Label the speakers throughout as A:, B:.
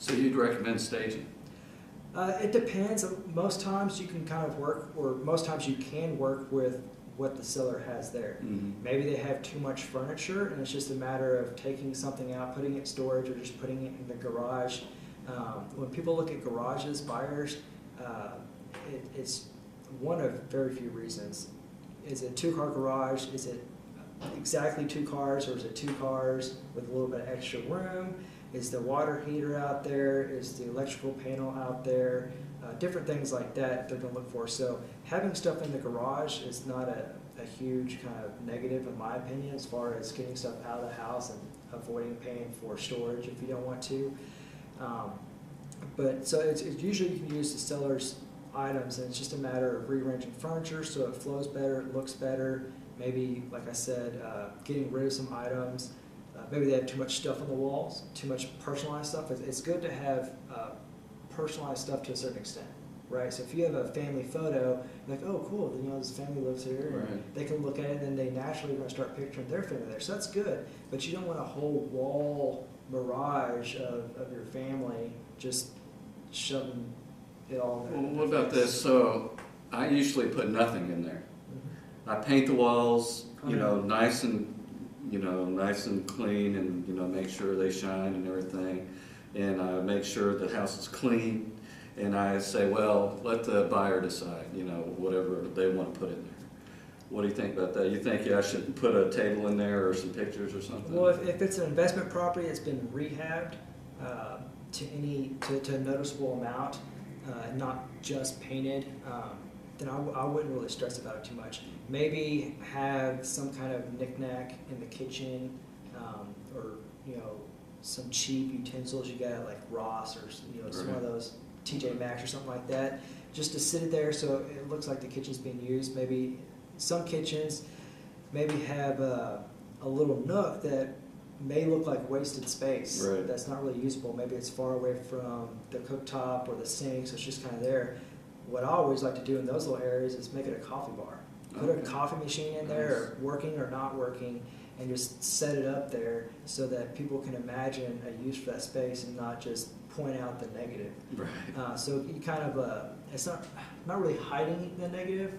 A: So you'd recommend staging?
B: It depends. Most times you can kind of work, or most times you can work with what the seller has there.
A: Mm-hmm.
B: Maybe they have too much furniture and it's just a matter of taking something out, putting it in storage, or just putting it in the garage. When people look at garages, buyers, it's one of very few reasons. Is it a two-car garage? Is it exactly 2 cars, or is it 2 cars with a little bit of extra room? Is the water heater out there? Is the electrical panel out there? Different things like that they're going to look for. So having stuff in the garage is not a huge kind of negative in my opinion, as far as getting stuff out of the house and avoiding paying for storage if you don't want to. But so it's usually you can use the seller's items, and it's just a matter of rearranging furniture so it flows better, it looks better. Maybe, like I said, getting rid of some items. Maybe they have too much stuff on the walls, too much personalized stuff. It's good to have personalized stuff to a certain extent, right? So if you have a family photo, you're like, oh, cool, you know, this family lives here, and
A: right.
B: they can look at it, and then they naturally are going to start picturing their family there. So that's good, but you don't want a whole wall mirage of your family just shoving it all in there.
A: Well, what about this? So I usually put nothing in there.
B: Mm-hmm.
A: I paint the walls, you know, nice and clean, and make sure they shine and everything, and I make sure the house is clean, and I say, well, let the buyer decide, whatever they want to put in there. What do you think about that? You think I should put a table in there or some pictures or something?
B: Well, if it's an investment property that's been rehabbed to a noticeable amount, not just painted, then I wouldn't really stress about it too much. Maybe have some kind of knick-knack in the kitchen, or some cheap utensils you got at like Ross, or some of those TJ Maxx or something like that, just to sit it there so it looks like the kitchen's being used. Maybe some kitchens maybe have a little nook that may look like wasted space that's not really usable. Maybe it's far away from the cooktop or the sink, so it's just kind of there. What I always like to do in those little areas is make it a coffee bar. Put a coffee machine in there, or working or not working, and just set it up there so that people can imagine a use for that space and not just point out the negative.
A: Right.
B: So you kind of, it's not really hiding the negative.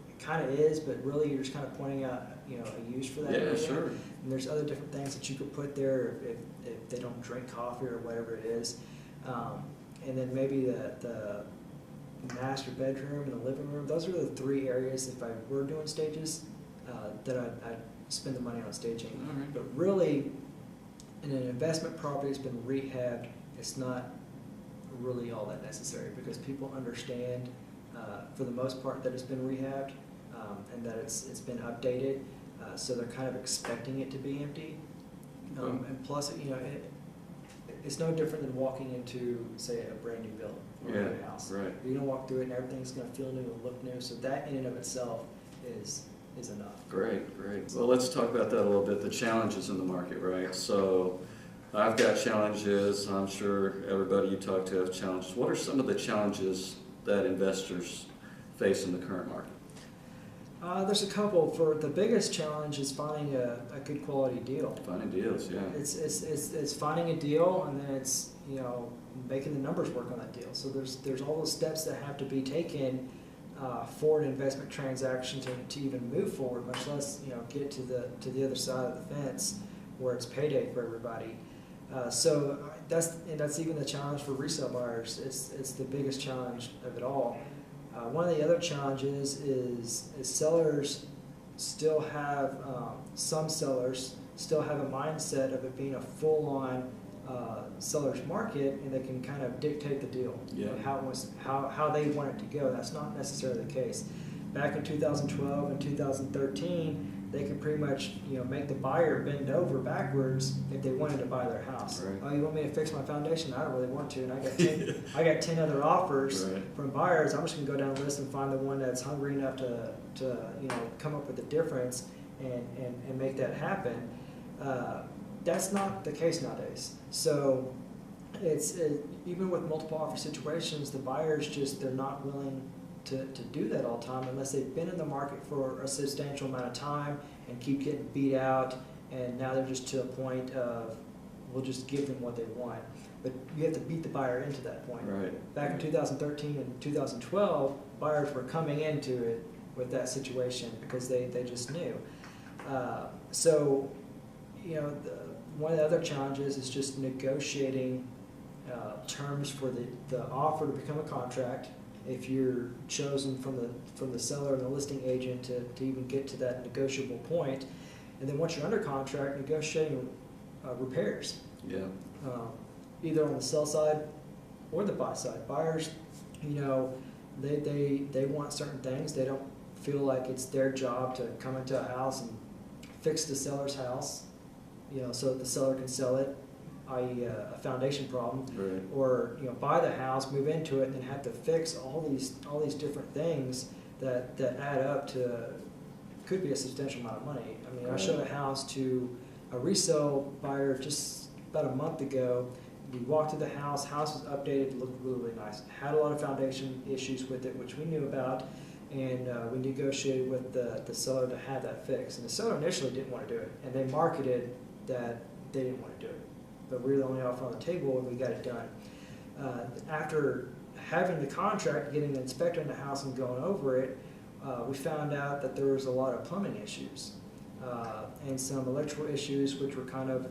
B: It kind of is, but really you're just kind of pointing out, a use for that area.
A: Yeah, sure.
B: And there's other different things that you could put there if they don't drink coffee or whatever it is. And then maybe the master bedroom and the living room. Those are the 3 areas, if I were doing stages, that I'd spend the money on staging.
A: Right.
B: But really, in an investment property that's been rehabbed, it's not really all that necessary, because people understand, for the most part, that it's been rehabbed, and that it's been updated, so they're kind of expecting it to be empty. And plus, it's no different than walking into, say, a brand new building or a house.
A: Right.
B: You're going to walk through it and everything's going to feel new and look new. So that in and of itself is enough.
A: Great. Well, let's talk about that a little bit, the challenges in the market, right? So I've got challenges. I'm sure everybody you talk to has challenges. What are some of the challenges that investors face in the current market?
B: There's a couple. For the biggest challenge is finding a good quality deal.
A: Finding deals, yeah.
B: It's finding a deal, and then it's making the numbers work on that deal. So there's all those steps that have to be taken for an investment transaction to even move forward, much less get to the other side of the fence where it's payday for everybody. So that's even the challenge for resale buyers. It's the biggest challenge of it all. One of the other challenges is sellers still have, some sellers still have a mindset of it being a full-on seller's market, and they can kind of dictate the deal, how they want it to go. That's not necessarily the case. Back in 2012 and 2013, they could pretty much make the buyer bend over backwards if they wanted to buy their house.
A: Right.
B: Oh, you want me to fix my foundation? I don't really want to, and I got 10 other offers from buyers. I'm just gonna go down the list and find the one that's hungry enough to come up with a difference and make that happen. That's not the case nowadays. So even with multiple offer situations, the buyers they're not willing to do that all the time unless they've been in the market for a substantial amount of time and keep getting beat out, and now they're just to a point of we'll just give them what they want. but you have to beat the buyer into that point.
A: Right.
B: Back in 2013 and 2012, buyers were coming into it with that situation because they just knew. So, you know, one of the other challenges is just negotiating terms for the offer to become a contract. If you're chosen from the seller and the listing agent to even get to that negotiable point, and then once you're under contract, negotiating repairs.
A: Yeah.
B: Either on the sell side or the buy side. Buyers, you know, they want certain things. They don't feel like it's their job to come into a house and fix the seller's house, you know, so that the seller can sell it, i.e. a foundation problem,
A: Right.
B: or, you know, buy the house, move into it, and then have to fix all these different things that add up to could be a substantial amount of money. I mean, I showed a house to a resale buyer just about a month ago. We walked to the house was updated, looked really, really nice. Had a lot of foundation issues with it, which we knew about, and we negotiated with the seller to have that fixed. And the seller initially didn't want to do it, and they marketed that they didn't want to do it. But we were the only offer on the table, and we got it done. After having the contract, getting the inspector in the house and going over it, we found out that there was a lot of plumbing issues and some electrical issues, which were kind of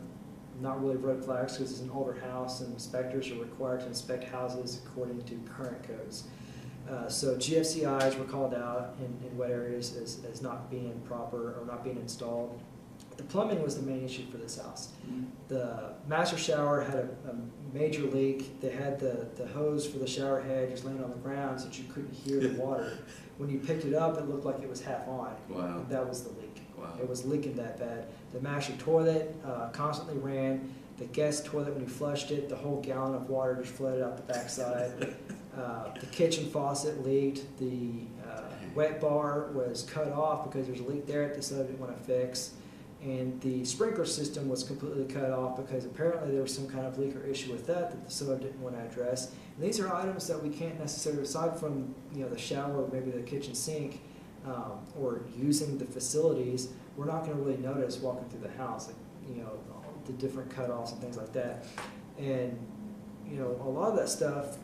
B: not really red flags because it's an older house and inspectors are required to inspect houses according to current codes. So GFCIs were called out in wet areas as not being proper or not being installed. The plumbing was the main issue for this house. The master shower had a major leak. They had the hose for the shower head just laying on the ground so that you couldn't hear the water. When you picked it up, it looked like it was half on.
A: Wow.
B: That was the leak.
A: Wow.
B: It was leaking that bad. The master toilet constantly ran. The guest toilet, when you flushed it, the whole gallon of water just flooded out the backside. The kitchen faucet leaked. The wet bar was cut off because there's a leak there that the seller didn't want to fix. And the sprinkler system was completely cut off because apparently there was some kind of leak or issue with that the seller didn't want to address. And these are items that we can't necessarily, aside from, you know, the shower or maybe the kitchen sink or using the facilities, we're not going to really notice walking through the house, like, you know, the different cutoffs and things like that. And, you know, a lot of that stuff,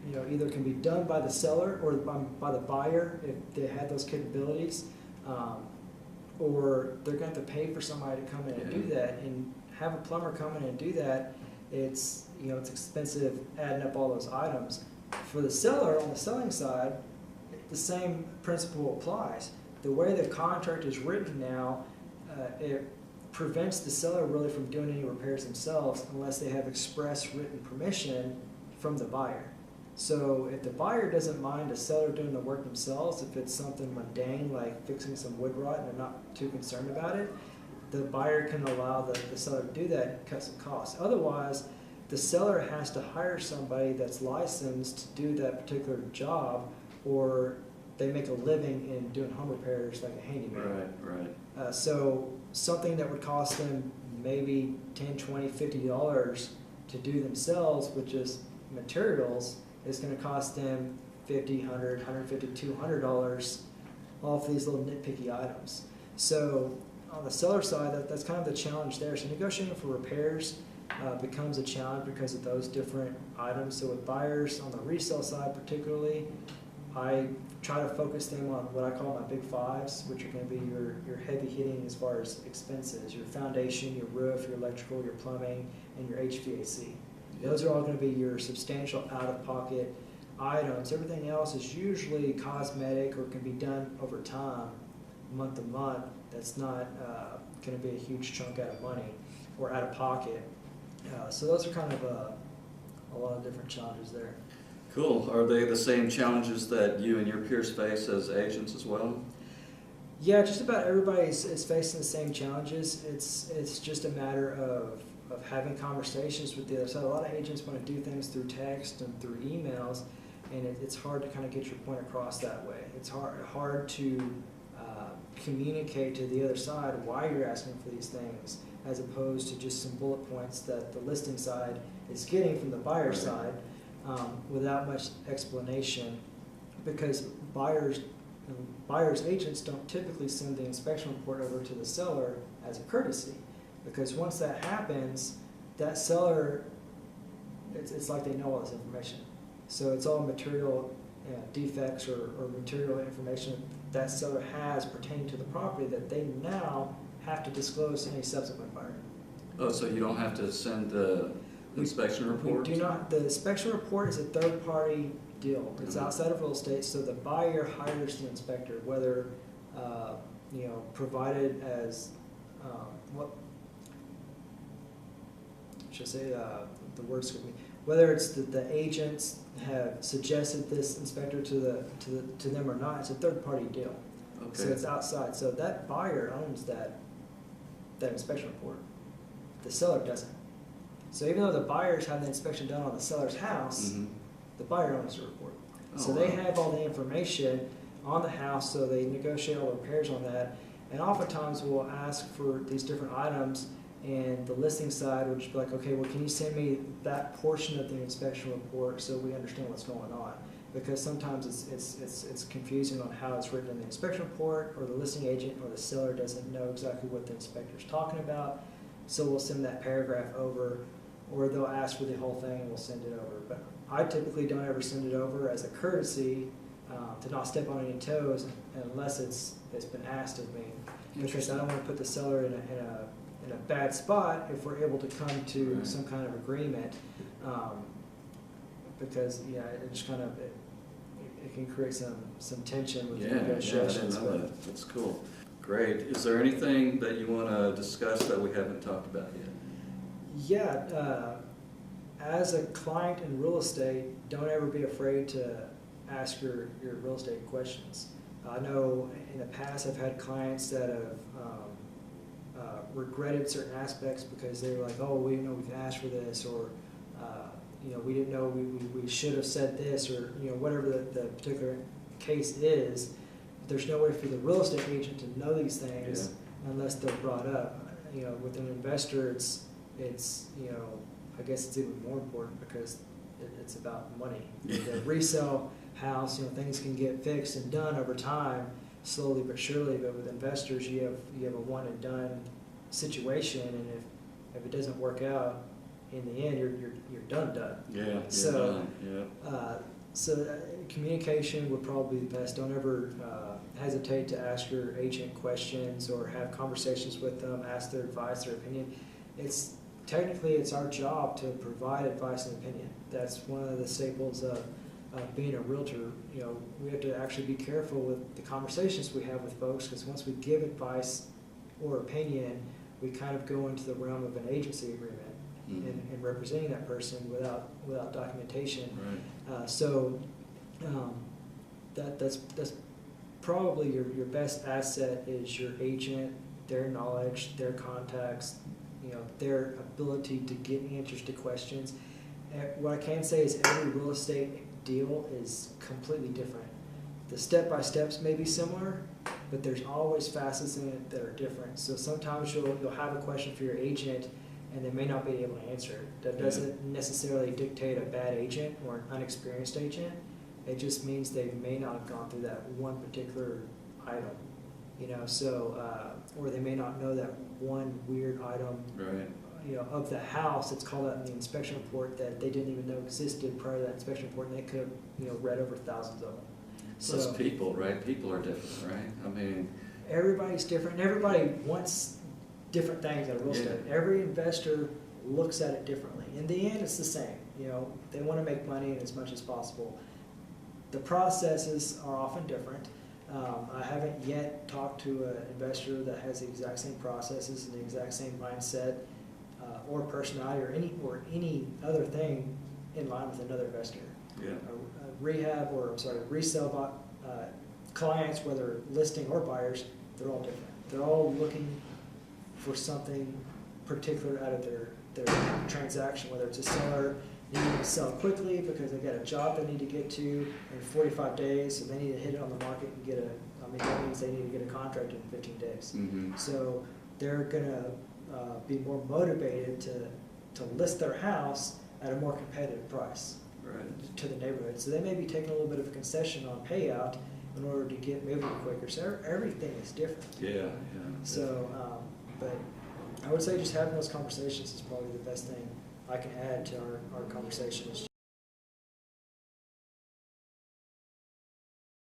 B: you know, either can be done by the seller or by the buyer if they had those capabilities. Or they're going to have to pay for somebody to come in and do that, and have a plumber come in and do that. It's, you know, it's expensive adding up all those items. For the seller on the selling side, the same principle applies. The way the contract is written now, it prevents the seller really from doing any repairs themselves unless they have express written permission from the buyer. So if the buyer doesn't mind the seller doing the work themselves, if it's something mundane like fixing some wood rot and they're not too concerned about it, the buyer can allow the seller to do that and cut some costs. Otherwise, the seller has to hire somebody that's licensed to do that particular job, or they make a living in doing home repairs like a handyman.
A: Right.
B: So something that would cost them maybe $10, $20, $50 to do themselves with just materials is going to cost them $50, $100, $150, $200 off these little nitpicky items. So on the seller side, that's kind of the challenge there. So negotiating for repairs becomes a challenge because of those different items. So with buyers on the resale side particularly, I try to focus them on what I call my big fives, which are going to be your heavy hitting as far as expenses, your foundation, your roof, your electrical, your plumbing, and your HVAC. Those are all going to be your substantial out-of-pocket items. Everything else is usually cosmetic or can be done over time, month to month. That's not going to be a huge chunk out of money or out of pocket. So those are kind of a lot of different challenges there.
A: Cool. Are they the same challenges that you and your peers face as agents as well?
B: Yeah, just about everybody is facing the same challenges. It's just a matter of having conversations with the other side. A lot of agents want to do things through text and through emails, and it's hard to kind of get your point across that way. It's hard to communicate to the other side why you're asking for these things, as opposed to just some bullet points that the listing side is getting from the buyer side without much explanation, because buyers agents don't typically send the inspection report over to the seller as a courtesy. Because once that happens, that seller it's like they know all this information. So it's all material defects or material information that seller has pertaining to the property that they now have to disclose to any subsequent buyer.
A: Oh, so you don't have to send the inspection report?
B: We do not. The inspection report is a third-party deal. It's outside of real estate, so the buyer hires the inspector, whether provided as what should I say? The words escape me. Whether it's that the agents have suggested this inspector to them or not, it's a third-party deal.
A: Okay.
B: So it's outside. So that buyer owns that inspection report. The seller doesn't. So even though the buyer's having the inspection done on the seller's house, the buyer owns the report. So they have all the information on the house, so they negotiate all the repairs on that. And oftentimes we'll ask for these different items, and the listing side would just be like, okay, well, can you send me that portion of the inspection report so we understand what's going on? Because sometimes it's confusing on how it's written in the inspection report, or the listing agent or the seller doesn't know exactly what the inspector's talking about. So we'll send that paragraph over, or they'll ask for the whole thing and we'll send it over. But I typically don't ever send it over as a courtesy to not step on any toes unless it's been asked of me, because I don't want to put the seller in a bad spot if we're able to come to some kind of agreement, because it just kind of it can create some tension with negotiations.
A: I didn't know that. That's cool. Great. Is there anything that you want to discuss that we haven't talked about yet?
B: Yeah, as a client in real estate, don't ever be afraid to ask your real estate questions. I know in the past I've had clients that have regretted certain aspects because they were like, oh, we know we've asked for this, or we didn't know we should have said this, or whatever the particular case is. There's no way for the real estate agent to know these things unless they're brought up. With an investor, it's I guess it's even more important because it's about money. The resale house, things can get fixed and done over time, slowly but surely. But with investors, you have a one and done situation, and if it doesn't work out, in the end, you're done.
A: Yeah.
B: So
A: yeah.
B: So communication would probably be the best. Don't ever hesitate to ask your agent questions or have conversations with them, ask their advice, their opinion. Technically it's our job to provide advice and opinion. That's one of the staples of being a realtor. We have to actually be careful with the conversations we have with folks, because once we give advice or opinion, we kind of go into the realm of an agency agreement. And representing that person without documentation.
A: Right.
B: That's probably your best asset is your agent, their knowledge, their contacts, their ability to get answers to questions. What I can say is every real estate deal is completely different. The step-by-steps may be similar, but there's always facets in it that are different. So sometimes you'll have a question for your agent, and they may not be able to answer it. That doesn't necessarily dictate a bad agent or an unexperienced agent. It just means they may not have gone through that one particular item, or they may not know that one weird item, of the house. It's called out in the inspection report that they didn't even know existed prior to that inspection report, and they could have, read over thousands of them.
A: Plus people, right? People are different, right? I mean,
B: everybody's different, and everybody wants different things out of real estate. Every investor looks at it differently. In the end, it's the same. They want to make money as much as possible. The processes are often different. I haven't yet talked to an investor that has the exact same processes and the exact same mindset or personality or any other thing in line with another investor.
A: Yeah.
B: Resale clients, whether listing or buyers, they're all different. They're all looking for something particular out of their transaction, whether it's a seller needing to sell quickly because they've got a job they need to get to in 45 days, so they need to hit it on the market and that means they need to get a contract in 15 days. So they're going to be more motivated to list their house at a more competitive price to the neighborhood. So they may be taking a little bit of a concession on payout in order to get moving quicker. So everything is different.
A: Yeah.
B: So, but I would say just having those conversations is probably the best thing I can add to our conversation is